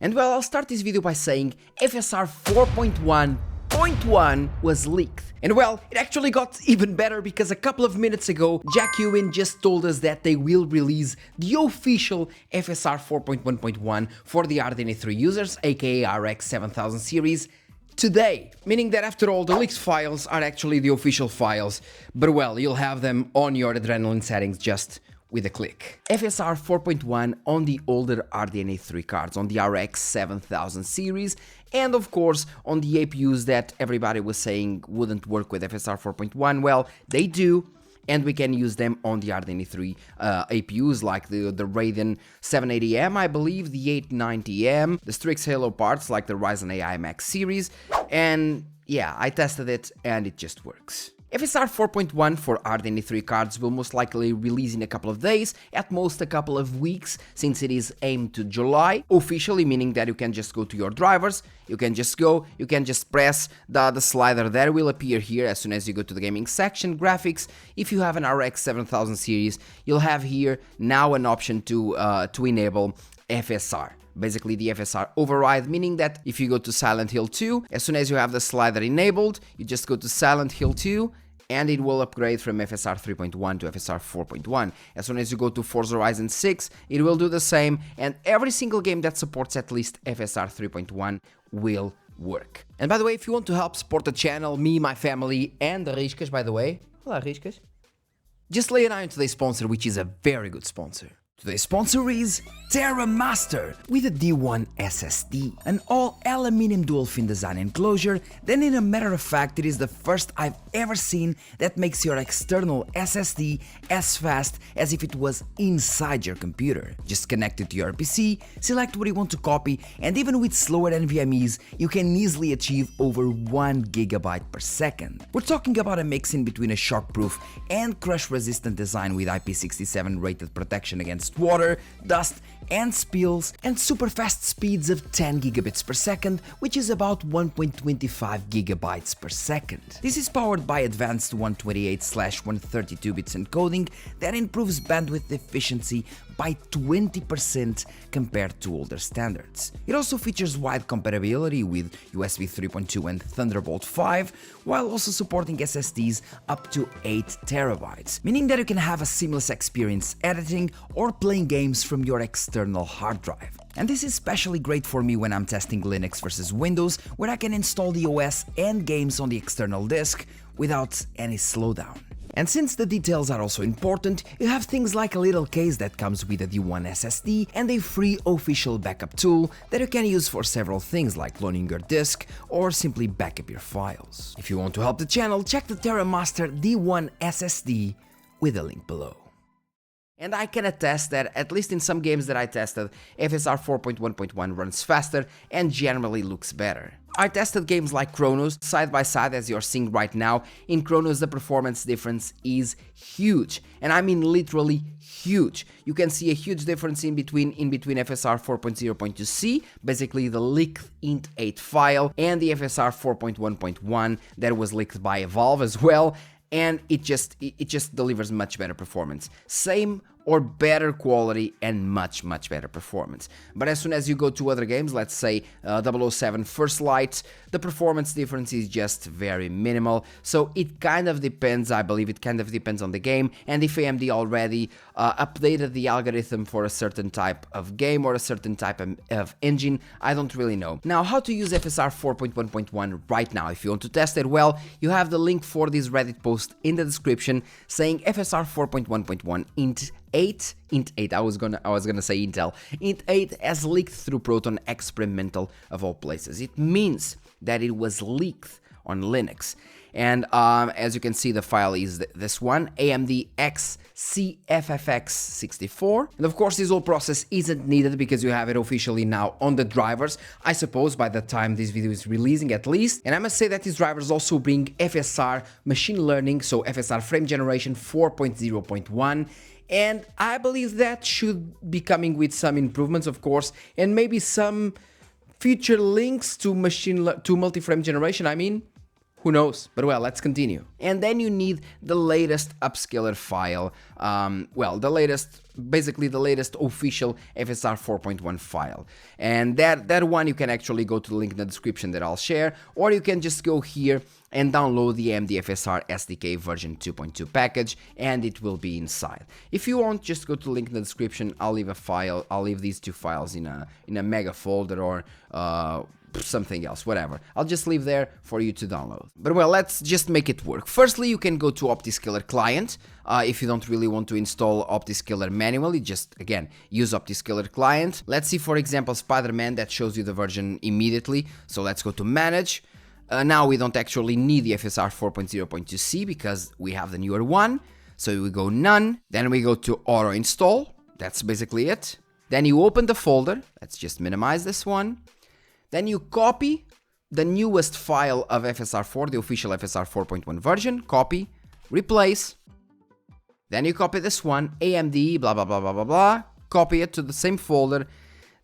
And well, I'll start this video by saying FSR 4.1.1 was leaked. And well, it actually got even better because a couple of minutes ago, Jack Ewing just told us that they will release the official FSR 4.1.1 for the RDNA 3 users, aka RX 7000 series, today. Meaning that after all, the leaked files are actually the official files, but well, you'll have them on your Adrenaline settings just with a click. FSR 4.1 on the older RDNA 3 cards, on the RX 7000 series, and of course on the APUs that everybody was saying wouldn't work with FSR 4.1, well, they do, and we can use them on the RDNA 3 APUs like the Radeon 780M, I believe, the 890M, the Strix Halo parts like the Ryzen AI Max series, and yeah, I tested it and it just works. FSR 4.1 for RDNA 3 cards will most likely release in a couple of days, at most a couple of weeks, since it is aimed to July, officially, meaning that you can just go to your drivers, you can just press the slider that will appear here as soon as you go to the gaming section, graphics. If you have an RX 7000 series, you'll have here now an option to enable FSR. Basically the FSR override, meaning that if you go to Silent Hill 2, as soon as you have the slider enabled, you just go to Silent Hill 2 and it will upgrade from FSR 3.1 to FSR 4.1. As soon as you go to Forza Horizon 6, it will do the same, and every single game that supports at least FSR 3.1 will work. And by the way, if you want to help support the channel, me, my family, and the Riscas, by the way, hello Riscas, just lay an eye on today's sponsor, which is a very good sponsor. Today's sponsor is TerraMaster with a D1 SSD, an all-aluminum dual-fin design enclosure that, in a matter of fact, it is the first I've ever seen that makes your external SSD as fast as if it was inside your computer. Just connect it to your PC, select what you want to copy, and even with slower NVMEs, you can easily achieve over 1 GB per second. We're talking about a mix in between a shockproof and crush-resistant design with IP67 rated protection against water, dust, and spills, and super fast speeds of 10 gigabits per second, which is about 1.25 gigabytes per second. This is powered by advanced 128/132 bits encoding that improves bandwidth efficiency by 20% compared to older standards. It also features wide compatibility with USB 3.2 and Thunderbolt 5, while also supporting SSDs up to 8 terabytes, meaning that you can have a seamless experience editing or playing games from your external hard drive. And this is especially great for me when I'm testing Linux versus Windows, where I can install the OS and games on the external disk without any slowdown. And since the details are also important, you have things like a little case that comes with a D1 SSD and a free official backup tool that you can use for several things like cloning your disk or simply backup your files. If you want to help the channel, check the TerraMaster D1 SSD with the link below. And I can attest that, at least in some games that I tested, FSR 4.1.1 runs faster and generally looks better. I tested games like Cronos side by side as you're seeing right now. In Cronos, the performance difference is huge, and I mean literally huge. You can see a huge difference in between FSR 4.0.2c, basically the leaked INT8 file, and the FSR 4.1.1 that was leaked by Valve as well. And it just delivers much better performance. Same or better quality and much better performance. But as soon as you go to other games, let's say 007 First Light, the performance difference is just very minimal. So it kind of depends, I believe it kind of depends on the game, and if AMD already updated the algorithm for a certain type of game or a certain type of engine, I don't really know. Now, how to use FSR 4.1.1 right now? If you want to test it, well, you have the link for this Reddit post in the description saying FSR 4.1.1 INT8, I was gonna say Intel, INT8 has leaked through Proton Experimental of all places. It means that it was leaked on Linux. And as you can see, the file is this one, AMD XCFFX64. And of course, this whole process isn't needed because you have it officially now on the drivers, I suppose by the time this video is releasing at least. And I must say that these drivers also bring FSR machine learning, so FSR frame generation 4.0.1. And I believe that should be coming with some improvements, of course, and maybe some future links to multi-frame generation. I mean, who knows? But well, let's continue. and then you need the latest upscaler file, basically the latest official FSR 4.1 file, and that one you can actually go to the link in the description that I'll share, or you can just go here and download the AMD FSR SDK version 2.2 package, and it will be inside. If you want, just go to the link in the description. I'll leave these two files in a mega folder, or something else, whatever. I'll just leave there for you to download. But well, let's just make it work. Firstly, you can go to Optiscaler Client. If you don't really want to install Optiscaler manually, just again use Optiscaler Client. Let's see, for example, Spider-Man, that shows you the version immediately. So let's go to Manage. Now we don't actually need the FSR 4.0.2c because we have the newer one. So we go None, then we go to Auto Install. That's basically it. Then you open the folder. Let's just minimize this one. Then you copy the newest file of FSR4, the official FSR 4.1 version, copy, replace. Then you copy this one, AMD, blah, blah, blah, blah, blah, blah, copy it to the same folder.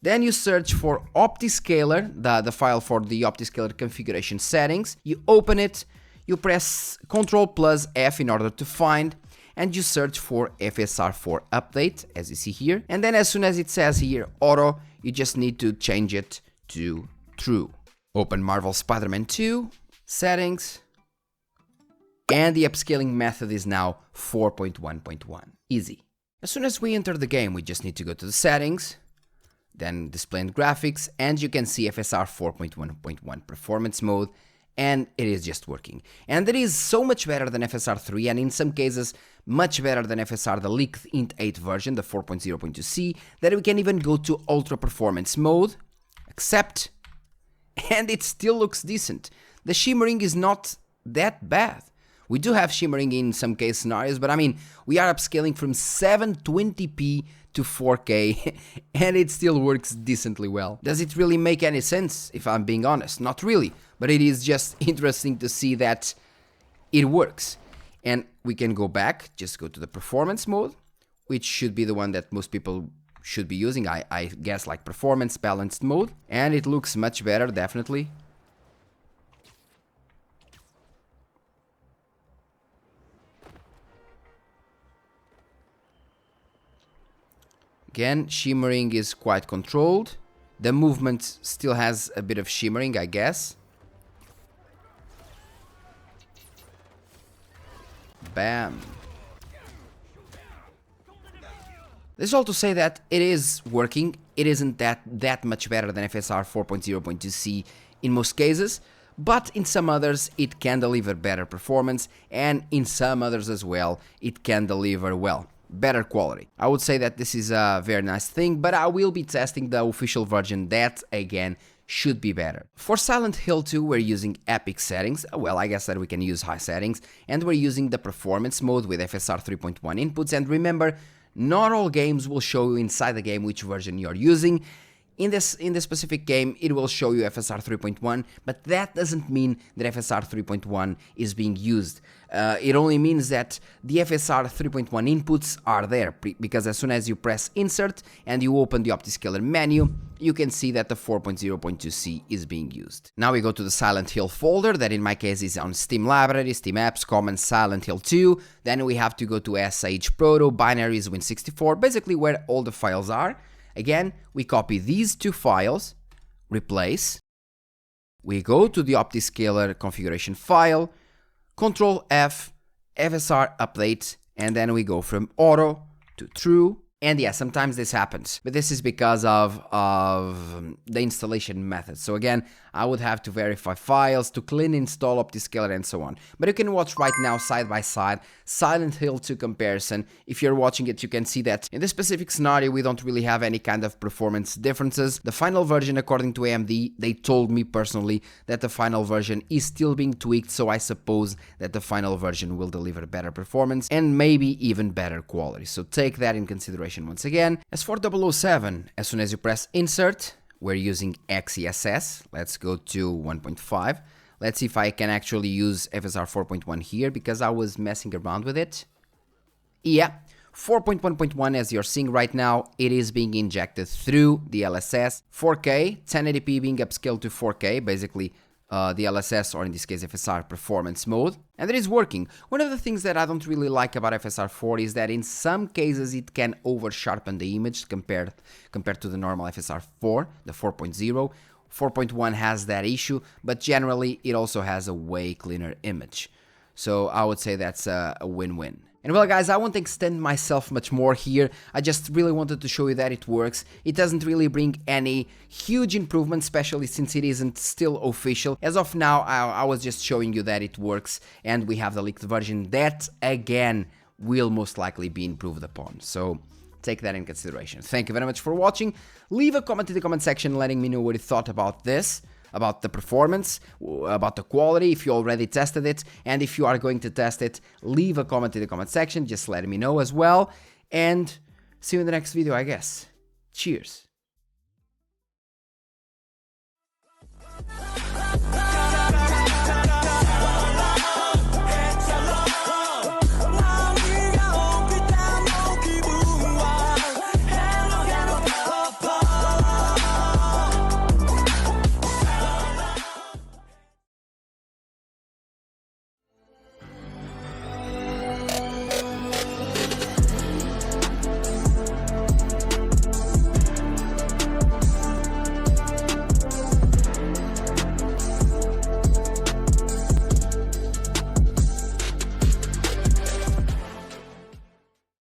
Then you search for Optiscaler, the file for the Optiscaler configuration settings. You open it, you press Ctrl+F in order to find, and you search for FSR4 update, as you see here. And then as soon as it says here, auto, you just need to change it to true. Open Marvel Spider-Man 2, settings, and the upscaling method is now 4.1.1. Easy. As soon as we enter the game, we just need to go to the settings, then display and graphics, and you can see FSR 4.1.1 performance mode, and it is just working. And it is so much better than FSR 3, and in some cases much better than FSR, the leaked INT8 version, the 4.0.2c, that we can even go to ultra performance mode, accept, and it still looks decent. The shimmering is not that bad. We do have shimmering in some case scenarios, but I mean, we are upscaling from 720p to 4K, and it still works decently well. Does it really make any sense, if I'm being honest? Not really, but it is just interesting to see that it works. And we can go back, just go to the performance mode, which should be the one that most people should be using, I guess, like performance balanced mode, and it looks much better, definitely. Again, shimmering is quite controlled. The movement still has a bit of shimmering, I guess. Bam. This is all to say that it is working. It isn't that much better than FSR 4.0.2c in most cases, but in some others it can deliver better performance, and in some others as well it can deliver, well, better quality. I would say that this is a very nice thing, but I will be testing the official version that, again, should be better. For Silent Hill 2, we're using epic settings. Well, I guess that we can use high settings, and we're using the performance mode with FSR 3.1 inputs. And remember, not all games will show you inside the game which version you're using. In this specific game, it will show you FSR 3.1, but that doesn't mean that FSR 3.1 is being used. It only means that the FSR 3.1 inputs are there, because as soon as you press Insert and you open the Optiscaler menu, you can see that the 4.0.2c is being used. Now we go to the Silent Hill folder, that in my case is on Steam Library, Steam Apps, Common, Silent Hill 2. Then we have to go to SH Proto, Binaries, Win64, basically where all the files are. Again, we copy these two files, replace, we go to the Optiscaler configuration file, Ctrl F, FSR update, and then we go from auto to true. And yeah, sometimes this happens, but this is because of the installation method. So again, I would have to verify files, to clean install Optiscaler and so on. But you can watch right now side by side Silent Hill 2 comparison. If you're watching it, you can see that in this specific scenario, we don't really have any kind of performance differences. The final version, according to AMD, they told me personally that the final version is still being tweaked, so I suppose that the final version will deliver better performance and maybe even better quality. So take that in consideration once again. As for 007, as soon as you press Insert, we're using XeSS. Let's go to 1.5. Let's see if I can actually use FSR 4.1 here, because I was messing around with it. Yeah, 4.1.1, as you're seeing right now, it is being injected through the LSS. 4K, 1080p being upscaled to 4K, basically the LSS, or in this case FSR performance mode, and it is working. One of the things that I don't really like about FSR 4 is that in some cases it can over sharpen the image compared to the normal FSR 4, the 4.0. 4.1 has that issue, but generally it also has a way cleaner image. So I would say that's a win-win. And well guys, I won't extend myself much more here, I just really wanted to show you that it works. It doesn't really bring any huge improvement, especially since it isn't still official. As of now, I was just showing you that it works, and we have the leaked version that, again, will most likely be improved upon. So take that in consideration. Thank you very much for watching. Leave a comment in the comment section letting me know what you thought about this, about the performance, about the quality, if you already tested it, and if you are going to test it, leave a comment in the comment section, just letting me know as well, and see you in the next video, I guess. Cheers!